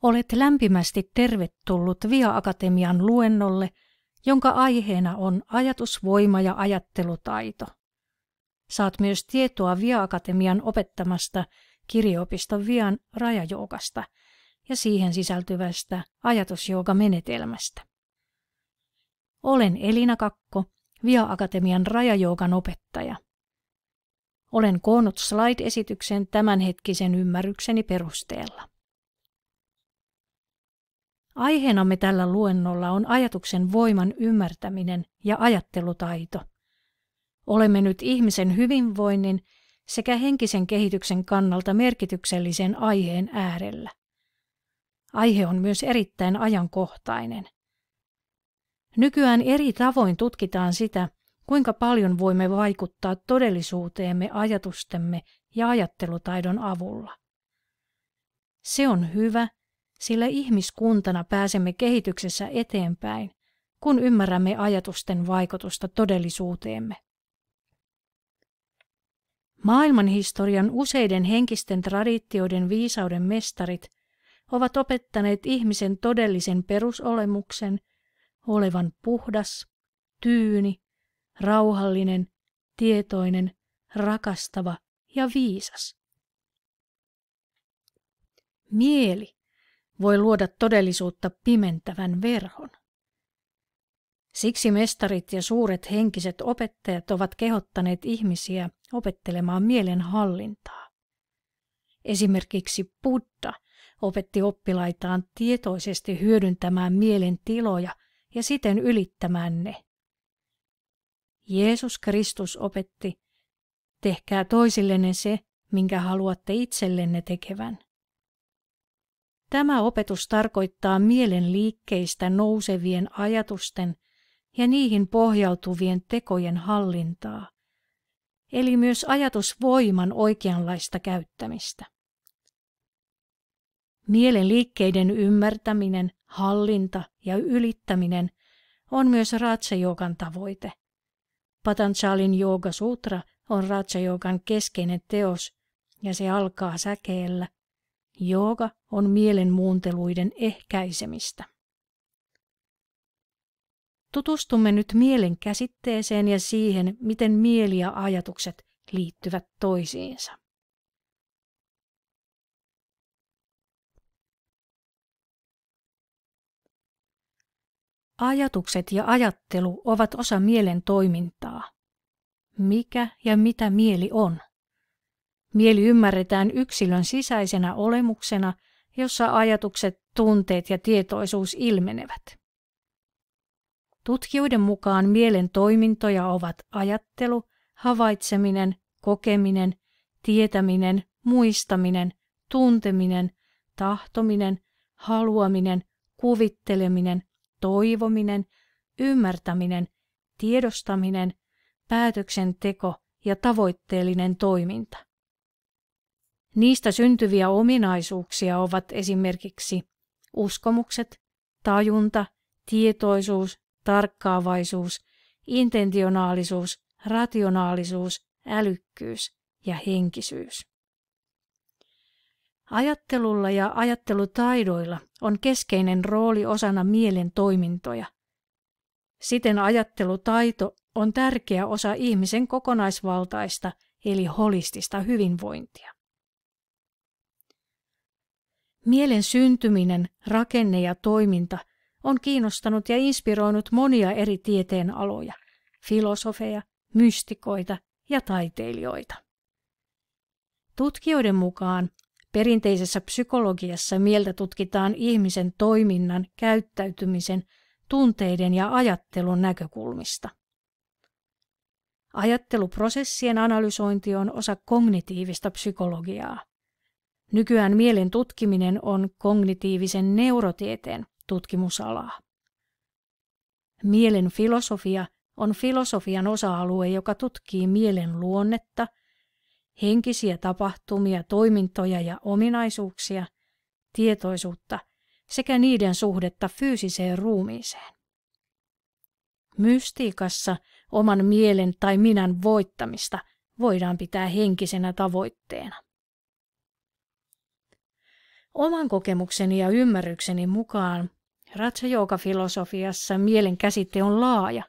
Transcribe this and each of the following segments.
Olet lämpimästi tervetullut Via Akatemian luennolle, jonka aiheena on ajatusvoima ja ajattelutaito. Saat myös tietoa Via Akatemian opettamasta kirjaopiston Vian rajajoogasta ja siihen sisältyvästä ajatusjoogamenetelmästä. Olen Elina Kakko, Via Akatemian rajajoogan opettaja. Olen koonnut slide-esityksen tämänhetkisen ymmärrykseni perusteella. Aiheenamme tällä luennolla on ajatuksen voiman ymmärtäminen ja ajattelutaito. Olemme nyt ihmisen hyvinvoinnin sekä henkisen kehityksen kannalta merkityksellisen aiheen äärellä. Aihe on myös erittäin ajankohtainen. Nykyään eri tavoin tutkitaan sitä, kuinka paljon voimme vaikuttaa todellisuuteemme ajatustemme ja ajattelutaidon avulla. Se on hyvä, sillä ihmiskuntana pääsemme kehityksessä eteenpäin, kun ymmärrämme ajatusten vaikutusta todellisuuteemme. Maailmanhistorian useiden henkisten traditioiden viisauden mestarit ovat opettaneet ihmisen todellisen perusolemuksen olevan puhdas, tyyni, rauhallinen, tietoinen, rakastava ja viisas. Mieli voi luoda todellisuutta pimentävän verhon. Siksi mestarit ja suuret henkiset opettajat ovat kehottaneet ihmisiä opettelemaan mielen hallintaa. Esimerkiksi Buddha opetti oppilaitaan tietoisesti hyödyntämään mielen tiloja ja siten ylittämään ne. Jeesus Kristus opetti, tehkää toisillenne se, minkä haluatte itsellenne tekevän. Tämä opetus tarkoittaa mielen liikkeistä nousevien ajatusten ja niihin pohjautuvien tekojen hallintaa, eli myös ajatusvoiman oikeanlaista käyttämistä. Mielen liikkeiden ymmärtäminen, hallinta ja ylittäminen on myös Raja-joogan tavoite. Patanjalin Yoga Sutra on Raja-joogan keskeinen teos ja se alkaa säkeellä: jooga on mielen muunteluiden ehkäisemistä. Tutustumme nyt mielen käsitteeseen ja siihen, miten mieli ja ajatukset liittyvät toisiinsa. Ajatukset ja ajattelu ovat osa mielen toimintaa. Mikä ja mitä mieli on? Mieli ymmärretään yksilön sisäisenä olemuksena, jossa ajatukset, tunteet ja tietoisuus ilmenevät. Tutkijoiden mukaan mielen toimintoja ovat ajattelu, havaitseminen, kokeminen, tietäminen, muistaminen, tunteminen, tahtominen, haluaminen, kuvitteleminen, toivominen, ymmärtäminen, tiedostaminen, päätöksenteko ja tavoitteellinen toiminta. Niistä syntyviä ominaisuuksia ovat esimerkiksi uskomukset, tajunta, tietoisuus, tarkkaavaisuus, intentionaalisuus, rationaalisuus, älykkyys ja henkisyys. Ajattelulla ja ajattelutaidoilla on keskeinen rooli osana mielen toimintoja. Siten ajattelutaito on tärkeä osa ihmisen kokonaisvaltaista eli holistista hyvinvointia. Mielen syntyminen, rakenne ja toiminta on kiinnostanut ja inspiroinut monia eri tieteenaloja, filosofeja, mystikoita ja taiteilijoita. Tutkijoiden mukaan perinteisessä psykologiassa mieltä tutkitaan ihmisen toiminnan, käyttäytymisen, tunteiden ja ajattelun näkökulmista. Ajatteluprosessien analysointi on osa kognitiivista psykologiaa. Nykyään mielen tutkiminen on kognitiivisen neurotieteen tutkimusalaa. Mielen filosofia on filosofian osa-alue, joka tutkii mielen luonnetta, henkisiä tapahtumia, toimintoja ja ominaisuuksia, tietoisuutta sekä niiden suhdetta fyysiseen ruumiiseen. Mystiikassa oman mielen tai minän voittamista voidaan pitää henkisenä tavoitteena. Oman kokemukseni ja ymmärrykseni mukaan Raja-jooga-filosofiassa mielen käsite on laaja.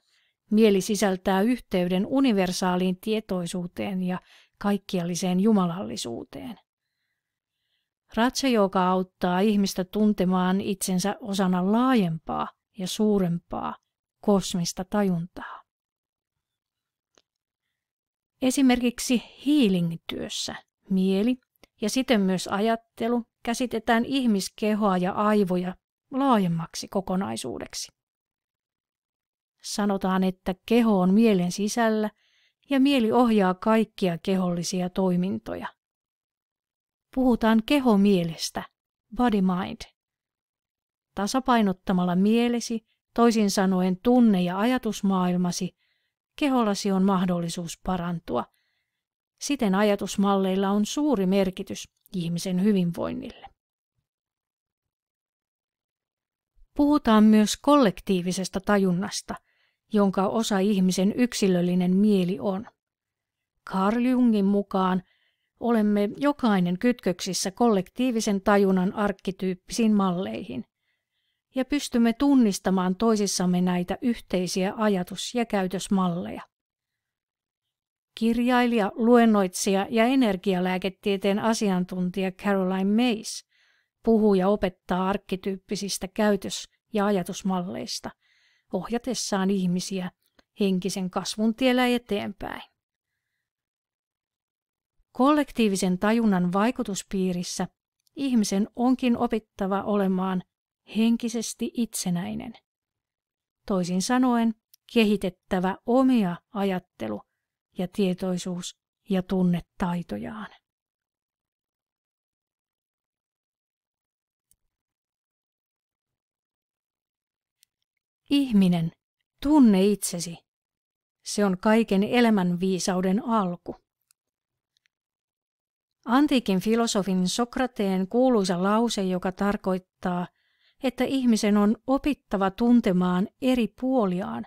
Mieli sisältää yhteyden universaaliin tietoisuuteen ja kaikkialliseen jumalallisuuteen. Raja-jooga auttaa ihmistä tuntemaan itsensä osana laajempaa ja suurempaa kosmista tajuntaa. Esimerkiksi healing-työssä mieli ja siten myös ajattelu käsitetään ihmiskehoa ja aivoja laajemmaksi kokonaisuudeksi. Sanotaan, että keho on mielen sisällä ja mieli ohjaa kaikkia kehollisia toimintoja. Puhutaan kehomielestä, body mind. Tasapainottamalla mielesi, toisin sanoen tunne- ja ajatusmaailmasi, kehollasi on mahdollisuus parantua. Siten ajatusmalleilla on suuri merkitys ihmisen hyvinvoinnille. Puhutaan myös kollektiivisesta tajunnasta, jonka osa ihmisen yksilöllinen mieli on. Carl Jungin mukaan olemme jokainen kytköksissä kollektiivisen tajunnan arkkityyppisiin malleihin ja pystymme tunnistamaan toisissamme näitä yhteisiä ajatus- ja käytösmalleja. Kirjailija, luennoitsija ja energialääketieteen asiantuntija Caroline Myss puhuu ja opettaa arkkityyppisistä käytös- ja ajatusmalleista, ohjatessaan ihmisiä henkisen kasvun tiellä eteenpäin. Kollektiivisen tajunnan vaikutuspiirissä ihmisen onkin opittava olemaan henkisesti itsenäinen. Toisin sanoen kehitettävä omia ajattelu- ja tietoisuus- ja tunnetaitojaan. Ihminen, tunne itsesi. Se on kaiken elämänviisauden alku. Antiikin filosofin Sokrateen kuuluisa lause, joka tarkoittaa, että ihmisen on opittava tuntemaan eri puoliaan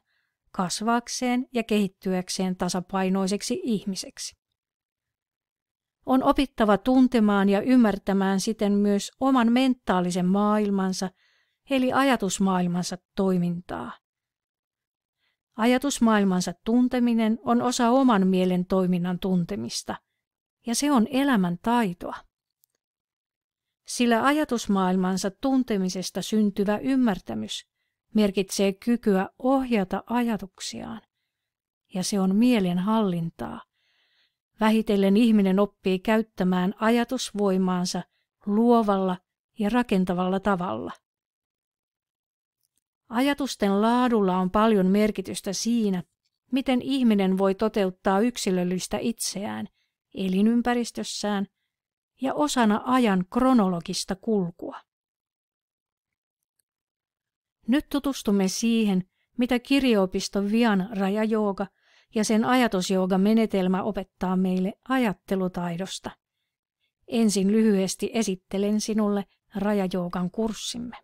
kasvaakseen ja kehittyäkseen tasapainoiseksi ihmiseksi. On opittava tuntemaan ja ymmärtämään siten myös oman mentaalisen maailmansa, eli ajatusmaailmansa toimintaa. Ajatusmaailmansa tunteminen on osa oman mielen toiminnan tuntemista, ja se on elämän taitoa. Sillä ajatusmaailmansa tuntemisesta syntyvä ymmärtämys merkitsee kykyä ohjata ajatuksiaan, ja se on mielen hallintaa. Vähitellen ihminen oppii käyttämään ajatusvoimaansa luovalla ja rakentavalla tavalla. Ajatusten laadulla on paljon merkitystä siinä, miten ihminen voi toteuttaa yksilöllistä itseään elinympäristössään ja osana ajan kronologista kulkua. Nyt tutustumme siihen, mitä kirjaopisto Vihang Raja-jooga ja sen ajatusjooga-menetelmä opettaa meille ajattelutaidosta. Ensin lyhyesti esittelen sinulle Raja-joogan kurssimme.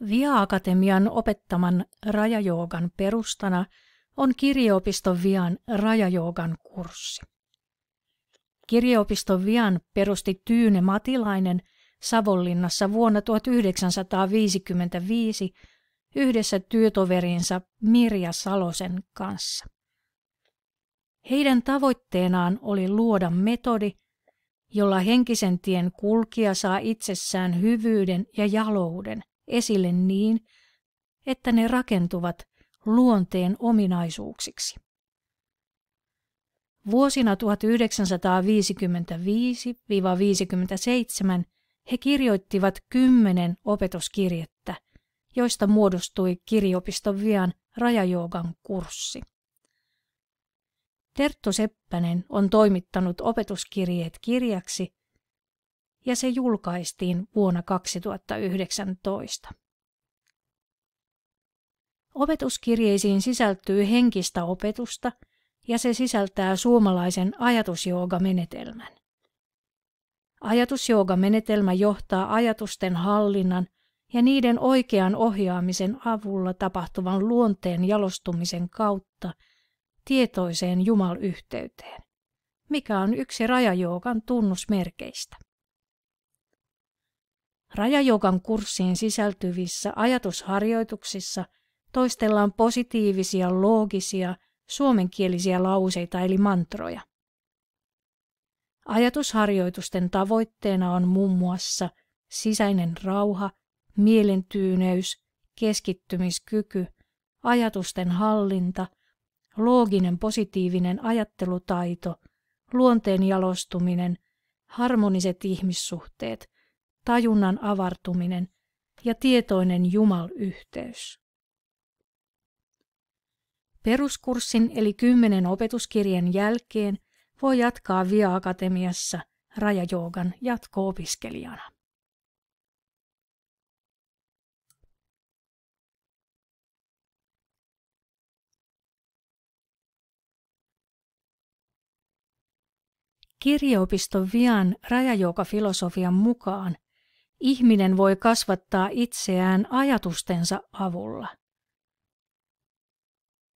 Vihang-akatemian opettaman Raja-joogan perustana on kirjaopisto Vihang Raja-joogan kurssi. Kirjaopisto Vihang perusti Tyyne Matilainen Savonlinnassa vuonna 1955 yhdessä työtoverinsa Mirja Salosen kanssa. Heidän tavoitteenaan oli luoda metodi, jolla henkisen tien kulkija saa itsessään hyvyyden ja jalouden esille niin, että ne rakentuvat luonteen ominaisuuksiksi. Vuosina 1955–57 he kirjoittivat 10 opetuskirjettä, joista muodostui kirjaopisto Vihang Raja-joogan kurssi. Terttu Seppänen on toimittanut opetuskirjeet kirjaksi ja se julkaistiin vuonna 2019. Opetuskirjeisiin sisältyy henkistä opetusta ja se sisältää suomalaisen ajatusjoogamenetelmän. Ajatusjoogamenetelmä johtaa ajatusten hallinnan ja niiden oikean ohjaamisen avulla tapahtuvan luonteen jalostumisen kautta tietoiseen Jumal-yhteyteen, mikä on yksi rajajoogan tunnusmerkeistä. Rajajoogan kurssiin sisältyvissä ajatusharjoituksissa toistellaan positiivisia, loogisia, suomenkielisiä lauseita eli mantroja. Ajatusharjoitusten tavoitteena on muun muassa sisäinen rauha, mielentyyneys, keskittymiskyky, ajatusten hallinta, looginen positiivinen ajattelutaito, luonteen jalostuminen, harmoniset ihmissuhteet, tajunnan avartuminen ja tietoinen Jumal-yhteys. Peruskurssin eli 10 opetuskirjan jälkeen voi jatkaa Via Akatemiassa rajajoogan jatko-opiskelijana. Kirjeopiston Vian rajajooga-filosofian mukaan ihminen voi kasvattaa itseään ajatustensa avulla.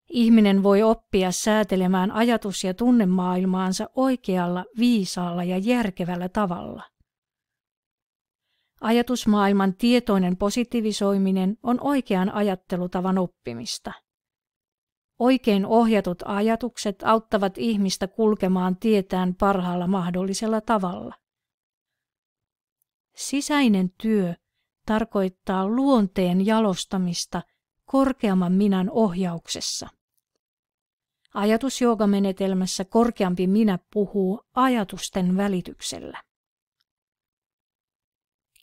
Ihminen voi oppia säätelemään ajatus- ja tunnemaailmaansa oikealla, viisaalla ja järkevällä tavalla. Ajatusmaailman tietoinen positivisoiminen on oikean ajattelutavan oppimista. Oikein ohjatut ajatukset auttavat ihmistä kulkemaan tietään parhaalla mahdollisella tavalla. Sisäinen työ tarkoittaa luonteen jalostamista korkeamman minän ohjauksessa. Ajatusjoogamenetelmässä korkeampi minä puhuu ajatusten välityksellä.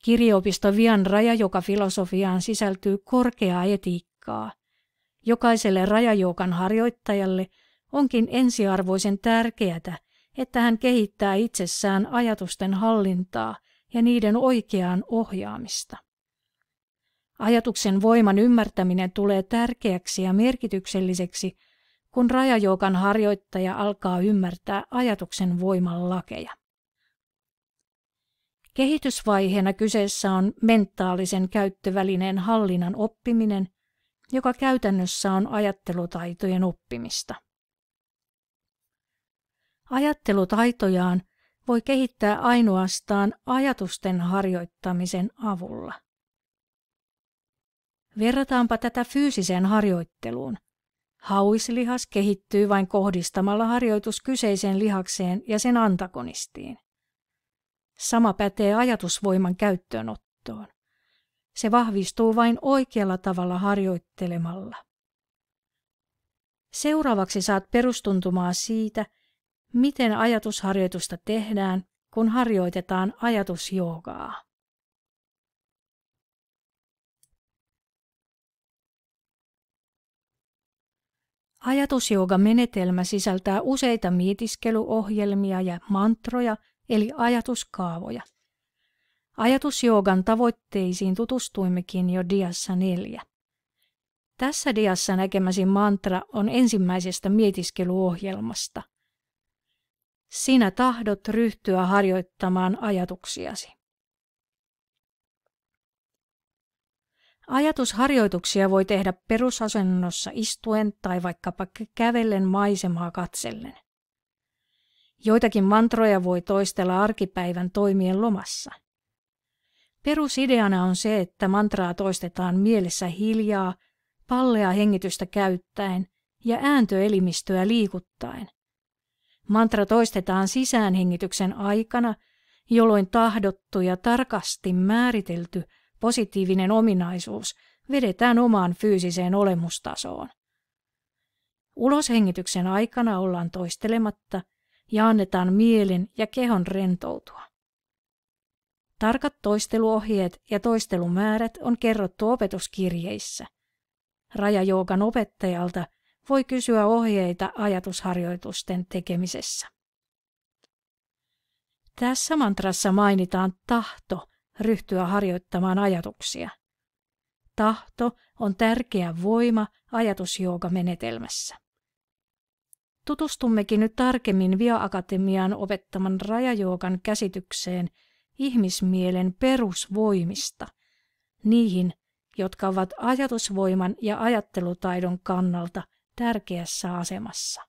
Kirjeopisto Vian rajajooga-filosofiaan sisältyy korkeaa etiikkaa. Jokaiselle rajajoogan harjoittajalle onkin ensiarvoisen tärkeää, että hän kehittää itsessään ajatusten hallintaa ja niiden oikeaan ohjaamista. Ajatuksen voiman ymmärtäminen tulee tärkeäksi ja merkitykselliseksi, kun rajajoogan harjoittaja alkaa ymmärtää ajatuksen voiman lakeja. Kehitysvaiheena kyseessä on mentaalisen käyttövälineen hallinnan oppiminen, joka käytännössä on ajattelutaitojen oppimista. Ajattelutaitojaan voi kehittää ainoastaan ajatusten harjoittamisen avulla. Verrataanpa tätä fyysiseen harjoitteluun. Hauislihas kehittyy vain kohdistamalla harjoitus kyseiseen lihakseen ja sen antagonistiin. Sama pätee ajatusvoiman käyttöönottoon. Se vahvistuu vain oikealla tavalla harjoittelemalla. Seuraavaksi saat perustuntumaa siitä, miten ajatusharjoitusta tehdään, kun harjoitetaan ajatusjoogaa. Ajatusjooga-menetelmä sisältää useita mietiskelyohjelmia ja mantroja, eli ajatuskaavoja. Ajatusjoogan tavoitteisiin tutustuimmekin jo diassa 4. Tässä diassa näkemäsi mantra on ensimmäisestä mietiskelyohjelmasta. Sinä tahdot ryhtyä harjoittamaan ajatuksiasi. Ajatusharjoituksia voi tehdä perusasennossa istuen tai vaikkapa kävellen maisemaa katsellen. Joitakin mantroja voi toistella arkipäivän toimien lomassa. Perusideana on se, että mantraa toistetaan mielessä hiljaa, pallea hengitystä käyttäen ja ääntöelimistöä liikuttaen. Mantra toistetaan sisäänhengityksen aikana, jolloin tahdottu ja tarkasti määritelty positiivinen ominaisuus vedetään omaan fyysiseen olemustasoon. Uloshengityksen aikana ollaan toistelematta ja annetaan mielen ja kehon rentoutua. Tarkat toisteluohjeet ja toistelumäärät on kerrottu opetuskirjeissä. Rajajoogan opettajalta voi kysyä ohjeita ajatusharjoitusten tekemisessä. Tässä mantrassa mainitaan tahto ryhtyä harjoittamaan ajatuksia. Tahto on tärkeä voima ajatusjoogamenetelmässä. Tutustummekin nyt tarkemmin Via Akatemian opettaman rajajoogan käsitykseen ihmismielen perusvoimista, niihin, jotka ovat ajatusvoiman ja ajattelutaidon kannalta tärkeässä asemassa.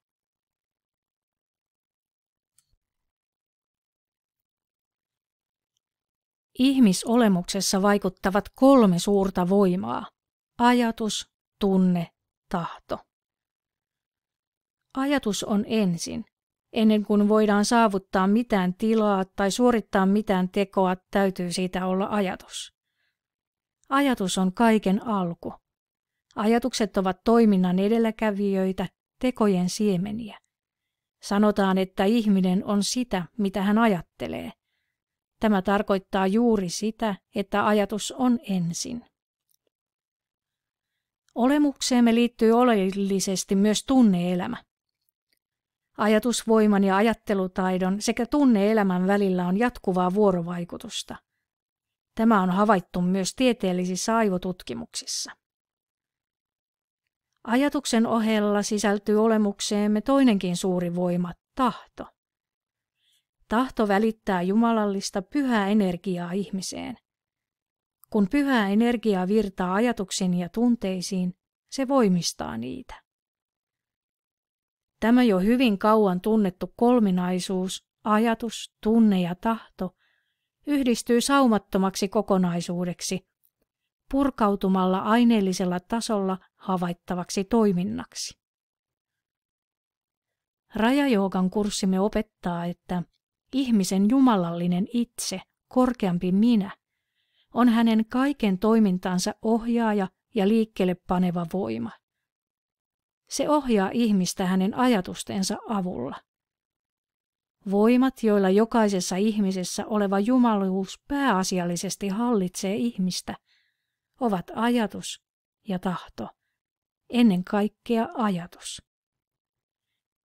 Ihmisolemuksessa vaikuttavat 3 suurta voimaa: ajatus, tunne, tahto. Ajatus on ensin. Ennen kuin voidaan saavuttaa mitään tilaa tai suorittaa mitään tekoa, täytyy siitä olla ajatus. Ajatus on kaiken alku. Ajatukset ovat toiminnan edelläkävijöitä, tekojen siemeniä. Sanotaan, että ihminen on sitä, mitä hän ajattelee. Tämä tarkoittaa juuri sitä, että ajatus on ensin. Olemukseemme liittyy oleellisesti myös tunne-elämä. Ajatusvoiman ja ajattelutaidon sekä tunne-elämän välillä on jatkuvaa vuorovaikutusta. Tämä on havaittu myös tieteellisissä aivotutkimuksissa. Ajatuksen ohella sisältyy olemukseemme toinenkin suuri voima, tahto. Tahto välittää jumalallista pyhää energiaa ihmiseen. Kun pyhää energiaa virtaa ajatuksiin ja tunteisiin, se voimistaa niitä. Tämä jo hyvin kauan tunnettu kolminaisuus, ajatus, tunne ja tahto, yhdistyy saumattomaksi kokonaisuudeksi, purkautumalla aineellisella tasolla havaittavaksi toiminnaksi. Rajajoogan kurssimme opettaa, että ihmisen jumalallinen itse, korkeampi minä, on hänen kaiken toimintansa ohjaaja ja liikkeelle paneva voima. Se ohjaa ihmistä hänen ajatustensa avulla. Voimat, joilla jokaisessa ihmisessä oleva jumaluus pääasiallisesti hallitsee ihmistä, ovat ajatus ja tahto, ennen kaikkea ajatus.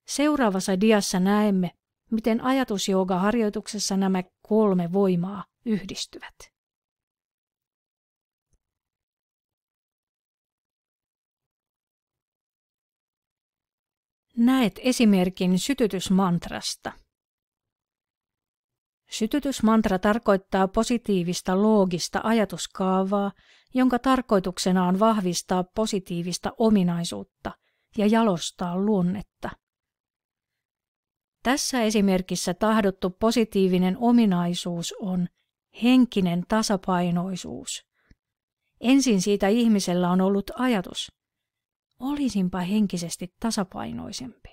Seuraavassa diassa näemme, miten ajatusjooga-harjoituksessa nämä 3 voimaa yhdistyvät. Näet esimerkin sytytysmantrasta. Sytytysmantra tarkoittaa positiivista loogista ajatuskaavaa, jonka tarkoituksena on vahvistaa positiivista ominaisuutta ja jalostaa luonnetta. Tässä esimerkissä tahdottu positiivinen ominaisuus on henkinen tasapainoisuus. Ensin siitä ihmisellä on ollut ajatus: olisinpa henkisesti tasapainoisempi.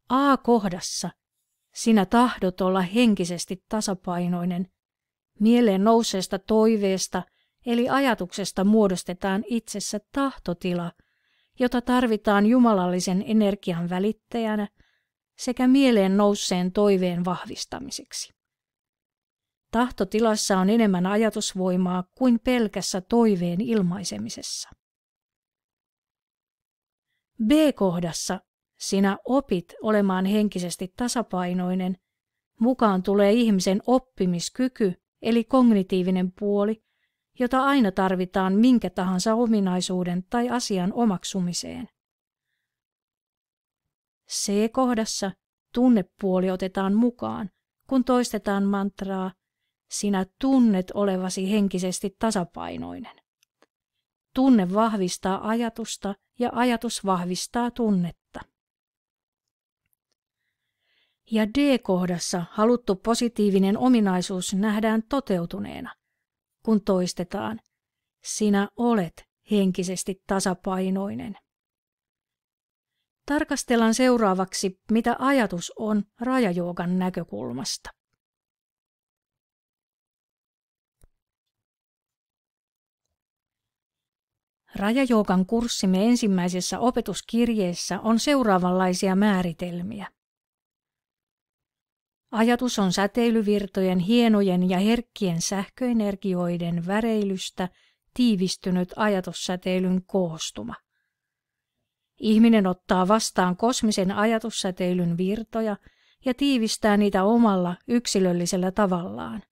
A-kohdassa sinä tahdot olla henkisesti tasapainoinen. Mieleen nousseesta toiveesta eli ajatuksesta muodostetaan itsessä tahtotila, jota tarvitaan jumalallisen energian välittäjänä sekä mieleen nousseen toiveen vahvistamiseksi. Tahtotilassa on enemmän ajatusvoimaa kuin pelkässä toiveen ilmaisemisessa. B-kohdassa sinä opit olemaan henkisesti tasapainoinen. Mukaan tulee ihmisen oppimiskyky eli kognitiivinen puoli, jota aina tarvitaan minkä tahansa ominaisuuden tai asian omaksumiseen. C-kohdassa tunnepuoli otetaan mukaan, kun toistetaan mantraa: sinä tunnet olevasi henkisesti tasapainoinen. Tunne vahvistaa ajatusta ja ajatus vahvistaa tunnetta. Ja D-kohdassa haluttu positiivinen ominaisuus nähdään toteutuneena, kun toistetaan: sinä olet henkisesti tasapainoinen. Tarkastellaan seuraavaksi, mitä ajatus on rajajoogan näkökulmasta. Rajajoogan kurssimme ensimmäisessä opetuskirjeessä on seuraavanlaisia määritelmiä. Ajatus on säteilyvirtojen hienojen ja herkkien sähköenergioiden väreilystä tiivistynyt ajatussäteilyn koostuma. Ihminen ottaa vastaan kosmisen ajatussäteilyn virtoja ja tiivistää niitä omalla yksilöllisellä tavallaan.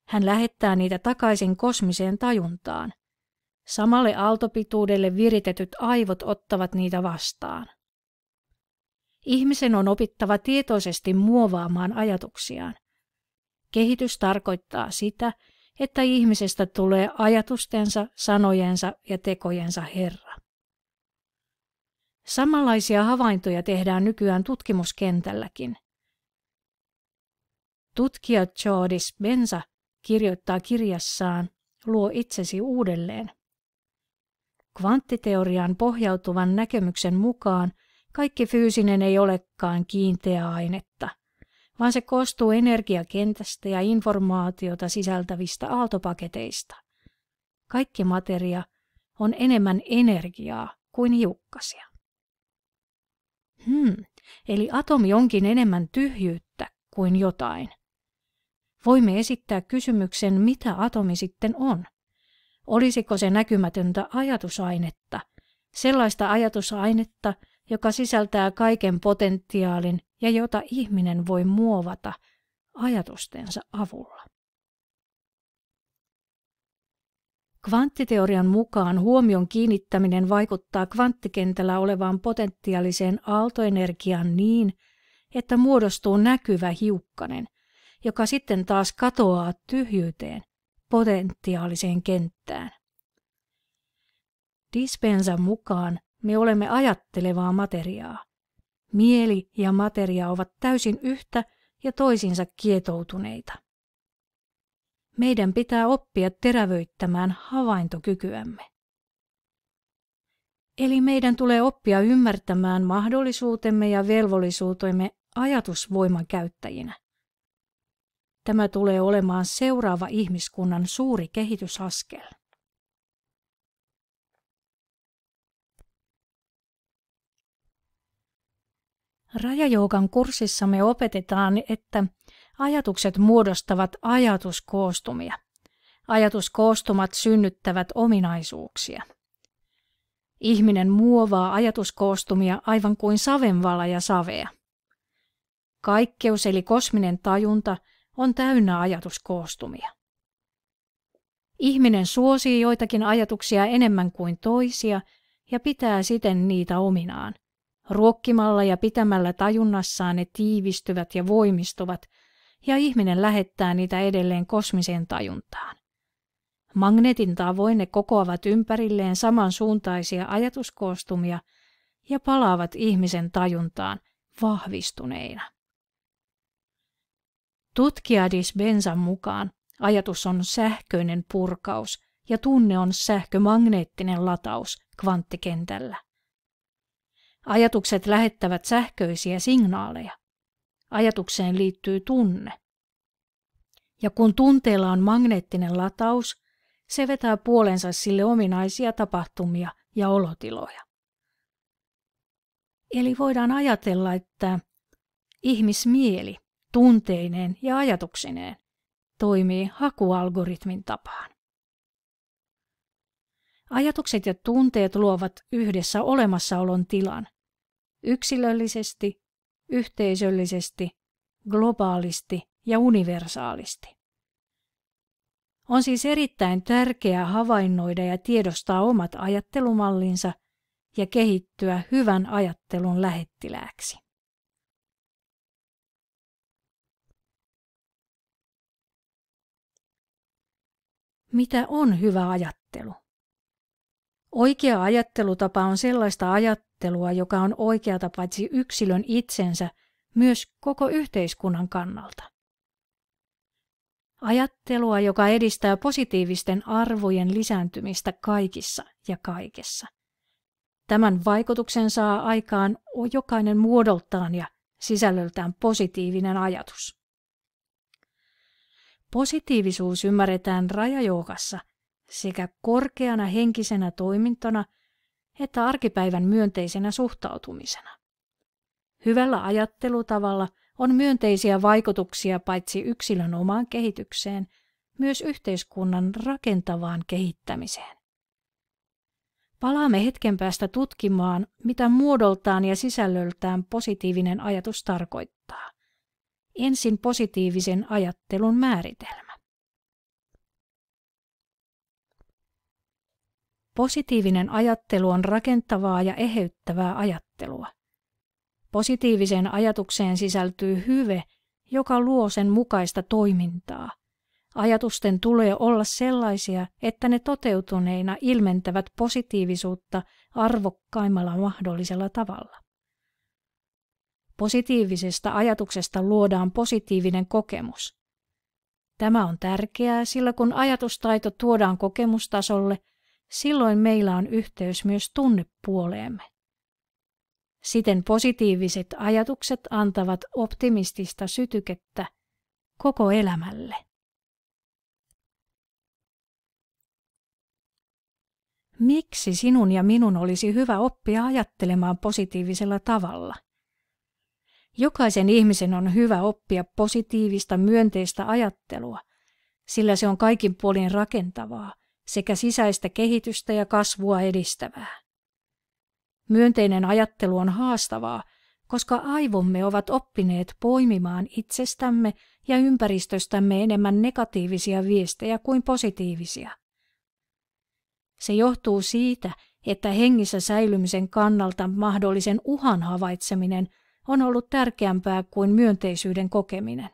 Hän lähettää niitä takaisin kosmiseen tajuntaan. Samalle aaltopituudelle viritetyt aivot ottavat niitä vastaan. Ihmisen on opittava tietoisesti muovaamaan ajatuksiaan. Kehitys tarkoittaa sitä, että ihmisestä tulee ajatustensa, sanojensa ja tekojensa herra. Samanlaisia havaintoja tehdään nykyään tutkimuskentälläkin. Tutkija Joe Dispenza kirjoittaa kirjassaan Luo itsesi uudelleen. Kvanttiteoriaan pohjautuvan näkemyksen mukaan kaikki fyysinen ei olekaan kiinteää ainetta, vaan se koostuu energiakentästä ja informaatiota sisältävistä aaltopaketeista. Kaikki materia on enemmän energiaa kuin hiukkasia. Eli atomi onkin enemmän tyhjyyttä kuin jotain. Voimme esittää kysymyksen, mitä atomi sitten on. Olisiko se näkymätöntä ajatusainetta, sellaista ajatusainetta, joka sisältää kaiken potentiaalin ja jota ihminen voi muovata ajatustensa avulla? Kvanttiteorian mukaan huomion kiinnittäminen vaikuttaa kvanttikentällä olevaan potentiaaliseen aaltoenergiaan niin, että muodostuu näkyvä hiukkanen, joka sitten taas katoaa tyhjyyteen, potentiaaliseen kenttään. Dispenzan mukaan me olemme ajattelevaa materiaa. Mieli ja materia ovat täysin yhtä ja toisiinsa kietoutuneita. Meidän pitää oppia terävöittämään havaintokykyämme. Eli meidän tulee oppia ymmärtämään mahdollisuutemme ja velvollisuutemme ajatusvoiman käyttäjinä. Tämä tulee olemaan seuraava ihmiskunnan suuri kehitysaskel. Rajajoogan kurssissa me opetetaan, että ajatukset muodostavat ajatuskoostumia. Ajatuskoostumat synnyttävät ominaisuuksia. Ihminen muovaa ajatuskoostumia aivan kuin savenvala ja savea. Kaikkeus eli kosminen tajunta on täynnä ajatuskoostumia. Ihminen suosii joitakin ajatuksia enemmän kuin toisia ja pitää siten niitä ominaan. Ruokkimalla ja pitämällä tajunnassaan ne tiivistyvät ja voimistuvat, ja ihminen lähettää niitä edelleen kosmiseen tajuntaan. Magneetin tavoin ne kokoavat ympärilleen samansuuntaisia ajatuskoostumia ja palaavat ihmisen tajuntaan vahvistuneina. Tutkija Dispenzan mukaan ajatus on sähköinen purkaus ja tunne on sähkömagneettinen lataus kvanttikentällä. Ajatukset lähettävät sähköisiä signaaleja. Ajatukseen liittyy tunne. Ja kun tunteella on magneettinen lataus, se vetää puolensa sille ominaisia tapahtumia ja olotiloja. Eli voidaan ajatella, että ihmismieli tunteineen ja ajatuksineen toimii hakualgoritmin tapaan. Ajatukset ja tunteet luovat yhdessä olemassaolon tilan, yksilöllisesti, yhteisöllisesti, globaalisti ja universaalisti. On siis erittäin tärkeää havainnoida ja tiedostaa omat ajattelumallinsa ja kehittyä hyvän ajattelun lähettilääksi. Mitä on hyvä ajattelu? Oikea ajattelutapa on sellaista ajattelua, joka on oikeata paitsi yksilön itsensä, myös koko yhteiskunnan kannalta. Ajattelua, joka edistää positiivisten arvojen lisääntymistä kaikissa ja kaikessa. Tämän vaikutuksen saa aikaan jokainen muodoltaan ja sisällöltään positiivinen ajatus. Positiivisuus ymmärretään rajajoogassa sekä korkeana henkisenä toimintona että arkipäivän myönteisenä suhtautumisena. Hyvällä ajattelutavalla on myönteisiä vaikutuksia paitsi yksilön omaan kehitykseen, myös yhteiskunnan rakentavaan kehittämiseen. Palaamme hetken päästä tutkimaan, mitä muodoltaan ja sisällöltään positiivinen ajatus tarkoittaa. Ensin positiivisen ajattelun määritelmä. Positiivinen ajattelu on rakentavaa ja eheyttävää ajattelua. Positiiviseen ajatukseen sisältyy hyve, joka luo sen mukaista toimintaa. Ajatusten tulee olla sellaisia, että ne toteutuneina ilmentävät positiivisuutta arvokkaimmalla mahdollisella tavalla. Positiivisesta ajatuksesta luodaan positiivinen kokemus. Tämä on tärkeää, sillä kun ajatustaito tuodaan kokemustasolle, silloin meillä on yhteys myös tunnepuoleemme. Siten positiiviset ajatukset antavat optimistista sytykettä koko elämälle. Miksi sinun ja minun olisi hyvä oppia ajattelemaan positiivisella tavalla? Jokaisen ihmisen on hyvä oppia positiivista myönteistä ajattelua, sillä se on kaikin puolin rakentavaa sekä sisäistä kehitystä ja kasvua edistävää. Myönteinen ajattelu on haastavaa, koska aivomme ovat oppineet poimimaan itsestämme ja ympäristöstämme enemmän negatiivisia viestejä kuin positiivisia. Se johtuu siitä, että hengissä säilymisen kannalta mahdollisen uhan havaitseminen on ollut tärkeämpää kuin myönteisyyden kokeminen.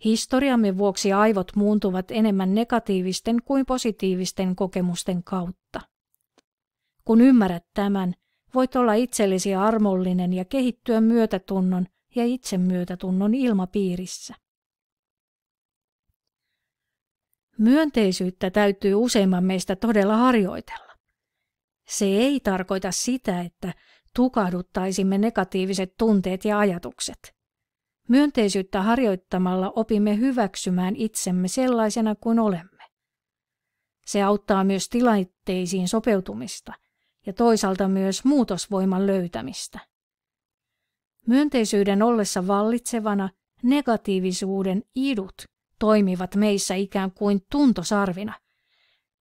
Historiamme vuoksi aivot muuntuvat enemmän negatiivisten kuin positiivisten kokemusten kautta. Kun ymmärrät tämän, voit olla itsellesi armollinen ja kehittyä myötätunnon ja itsemyötätunnon ilmapiirissä. Myönteisyyttä täytyy useimman meistä todella harjoitella. Se ei tarkoita sitä, että tukahduttaisimme negatiiviset tunteet ja ajatukset. Myönteisyyttä harjoittamalla opimme hyväksymään itsemme sellaisena kuin olemme. Se auttaa myös tilanteisiin sopeutumista ja toisaalta myös muutosvoiman löytämistä. Myönteisyyden ollessa vallitsevana negatiivisuuden idut toimivat meissä ikään kuin tuntosarvina,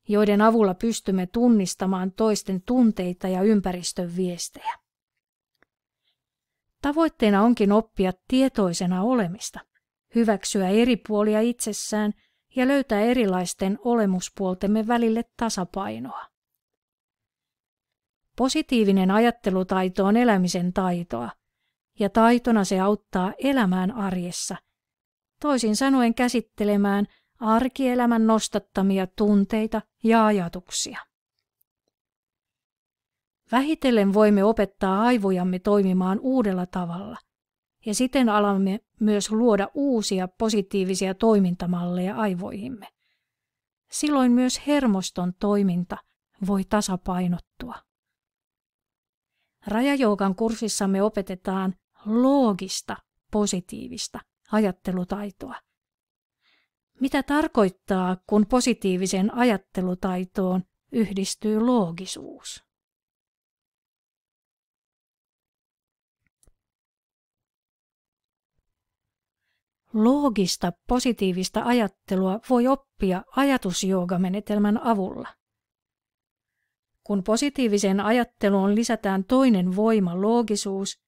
joiden avulla pystymme tunnistamaan toisten tunteita ja ympäristön viestejä. Tavoitteena onkin oppia tietoisena olemista, hyväksyä eri puolia itsessään ja löytää erilaisten olemuspuoltemme välille tasapainoa. Positiivinen ajattelutaito on elämisen taitoa, ja taitona se auttaa elämään arjessa, toisin sanoen käsittelemään arkielämän nostattamia tunteita ja ajatuksia. Vähitellen voimme opettaa aivojamme toimimaan uudella tavalla, ja siten alamme myös luoda uusia positiivisia toimintamalleja aivoihimme. Silloin myös hermoston toiminta voi tasapainottua. Rajajoogan kurssissamme opetetaan loogista, positiivista ajattelutaitoa. Mitä tarkoittaa, kun positiiviseen ajattelutaitoon yhdistyy loogisuus? Loogista, positiivista ajattelua voi oppia ajatusjoogamenetelmän avulla. Kun positiiviseen ajatteluun lisätään toinen voima, loogisuus,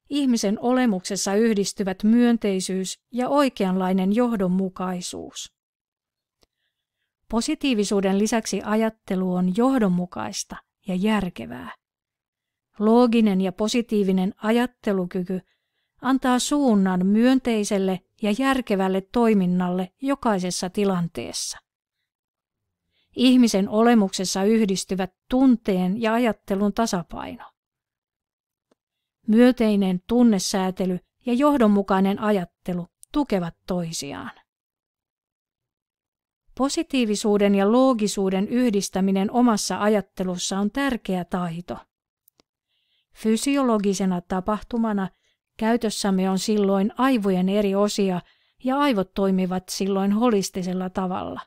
ihmisen olemuksessa yhdistyvät myönteisyys ja oikeanlainen johdonmukaisuus. Positiivisuuden lisäksi ajattelu on johdonmukaista ja järkevää. Looginen ja positiivinen ajattelukyky antaa suunnan myönteiselle ja järkevälle toiminnalle jokaisessa tilanteessa. Ihmisen olemuksessa yhdistyvät tunteen ja ajattelun tasapaino. Myönteinen tunnesäätely ja johdonmukainen ajattelu tukevat toisiaan. Positiivisuuden ja loogisuuden yhdistäminen omassa ajattelussa on tärkeä taito. Fysiologisena tapahtumana käytössämme on silloin aivojen eri osia ja aivot toimivat silloin holistisella tavalla.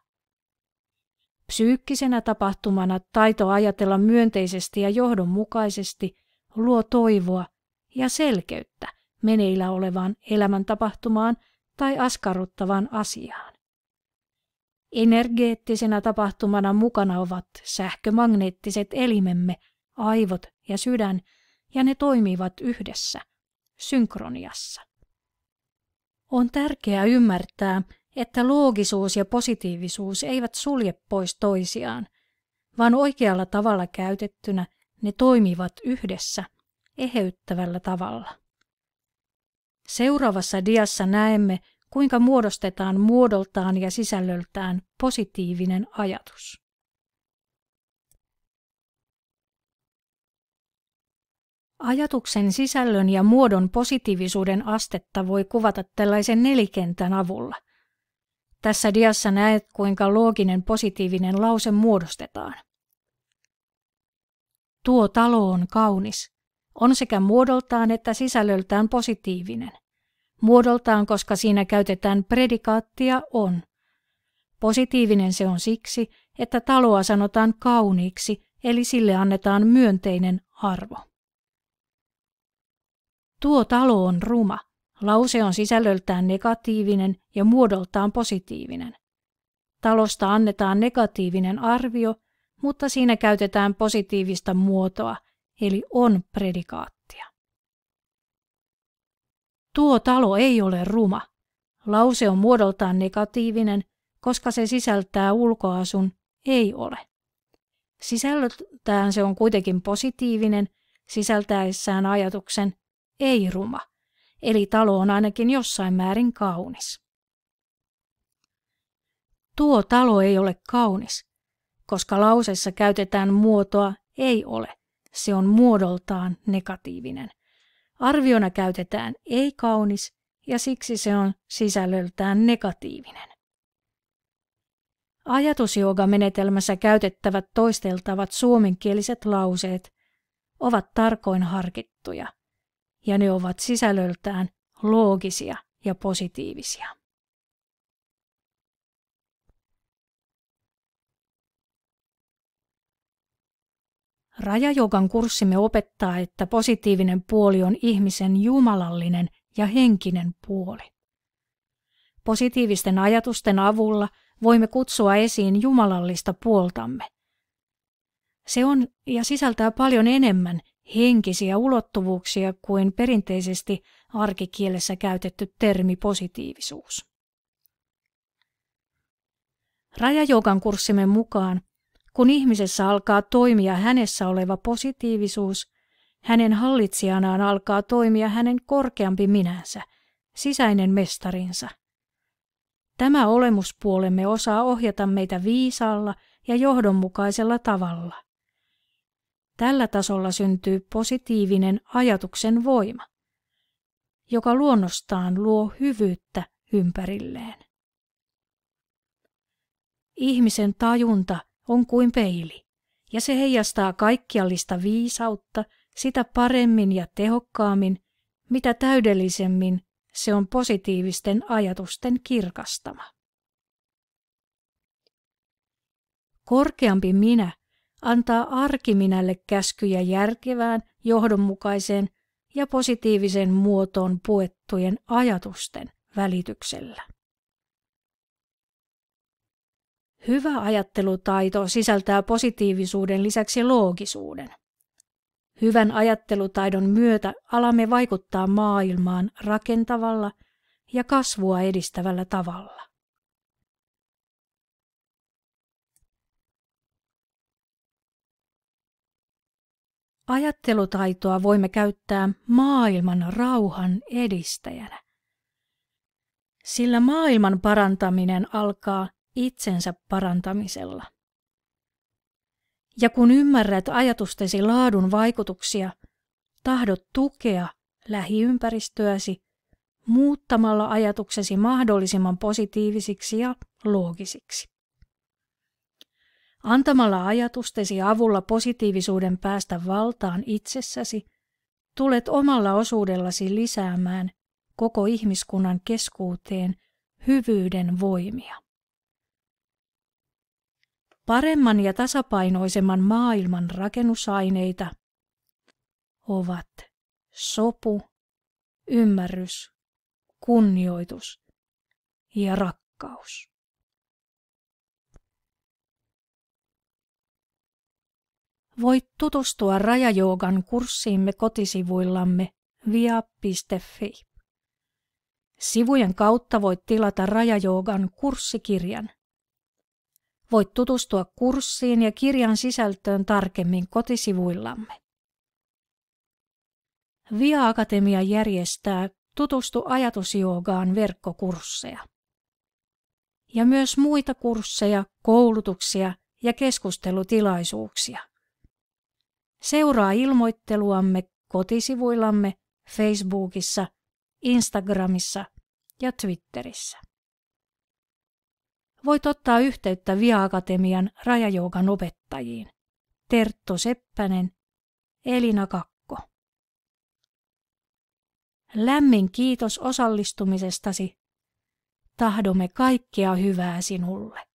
Psyykkisenä tapahtumana taito ajatella myönteisesti ja johdonmukaisesti luo toivoa ja selkeyttä meneillä olevaan elämäntapahtumaan tai askarruttavaan asiaan. Energeettisenä tapahtumana mukana ovat sähkömagneettiset elimemme, aivot ja sydän, ja ne toimivat yhdessä, synkroniassa. On tärkeää ymmärtää, että loogisuus ja positiivisuus eivät sulje pois toisiaan, vaan oikealla tavalla käytettynä ne toimivat yhdessä, eheyttävällä tavalla. Seuraavassa diassa näemme, kuinka muodostetaan muodoltaan ja sisällöltään positiivinen ajatus. Ajatuksen sisällön ja muodon positiivisuuden astetta voi kuvata tällaisen nelikentän avulla. Tässä diassa näet, kuinka looginen positiivinen lause muodostetaan. Tuo talo on kaunis. On sekä muodoltaan että sisällöltään positiivinen. Muodoltaan, koska siinä käytetään predikaattia on. Positiivinen se on siksi, että taloa sanotaan kauniiksi, eli sille annetaan myönteinen arvo. Tuo talo on ruma. Lause on sisällöltään negatiivinen ja muodoltaan positiivinen. Talosta annetaan negatiivinen arvio, mutta siinä käytetään positiivista muotoa, eli on predikaattia. Tuo talo ei ole ruma. Lause on muodoltaan negatiivinen, koska se sisältää ulkoasun ei ole. Sisällöltään se on kuitenkin positiivinen, sisältäessään ajatuksen ei ruma, eli talo on ainakin jossain määrin kaunis. Tuo talo ei ole kaunis, koska lauseessa käytetään muotoa ei ole, se on muodoltaan negatiivinen. Arviona käytetään ei kaunis ja siksi se on sisällöltään negatiivinen. Ajatusjooga-menetelmässä käytettävät toisteltavat suomenkieliset lauseet ovat tarkoin harkittuja ja ne ovat sisällöltään loogisia ja positiivisia. Rajajoogan kurssimme opettaa, että positiivinen puoli on ihmisen jumalallinen ja henkinen puoli. Positiivisten ajatusten avulla voimme kutsua esiin jumalallista puoltamme. Se on ja sisältää paljon enemmän henkisiä ulottuvuuksia kuin perinteisesti arkikielessä käytetty termi positiivisuus. Rajajoogan kurssimme mukaan, kun ihmisessä alkaa toimia hänessä oleva positiivisuus, hänen hallitsijanaan alkaa toimia hänen korkeampi minänsä, sisäinen mestarinsa. Tämä olemuspuolemme osaa ohjata meitä viisaalla ja johdonmukaisella tavalla. Tällä tasolla syntyy positiivinen ajatuksen voima, joka luonnostaan luo hyvyyttä ympärilleen. Ihmisen tajunta on kuin peili, ja se heijastaa kaikkiallista viisautta sitä paremmin ja tehokkaammin, mitä täydellisemmin se on positiivisten ajatusten kirkastama. Korkeampi minä antaa arkiminälle käskyjä järkevään, johdonmukaiseen ja positiiviseen muotoon puettujen ajatusten välityksellä. Hyvä ajattelutaito sisältää positiivisuuden lisäksi loogisuuden. Hyvän ajattelutaidon myötä alamme vaikuttaa maailmaan rakentavalla ja kasvua edistävällä tavalla. Ajattelutaitoa voimme käyttää maailman rauhan edistäjänä, sillä maailman parantaminen alkaa itsensä parantamisella. Ja kun ymmärrät ajatustesi laadun vaikutuksia, tahdot tukea lähiympäristöäsi muuttamalla ajatuksesi mahdollisimman positiivisiksi ja loogisiksi. Antamalla ajatustesi avulla positiivisuuden päästä valtaan itsessäsi, tulet omalla osuudellasi lisäämään koko ihmiskunnan keskuuteen hyvyyden voimia. Paremman ja tasapainoisemman maailman rakennusaineita ovat sopu, ymmärrys, kunnioitus ja rakkaus. Voit tutustua Rajajoogan kurssiimme kotisivuillamme via.fi. Sivujen kautta voit tilata Rajajoogan kurssikirjan. Voit tutustua kurssiin ja kirjan sisältöön tarkemmin kotisivuillamme. Via Akatemia järjestää Tutustu ajatusjoogaan verkkokursseja. Ja myös muita kursseja, koulutuksia ja keskustelutilaisuuksia. Seuraa ilmoitteluamme kotisivuillamme Facebookissa, Instagramissa ja Twitterissä. Voit ottaa yhteyttä Via-akatemian rajajoogan opettajiin Terttu Seppänen, Elina Kakko. Lämmin kiitos osallistumisestasi. Tahdomme kaikkea hyvää sinulle.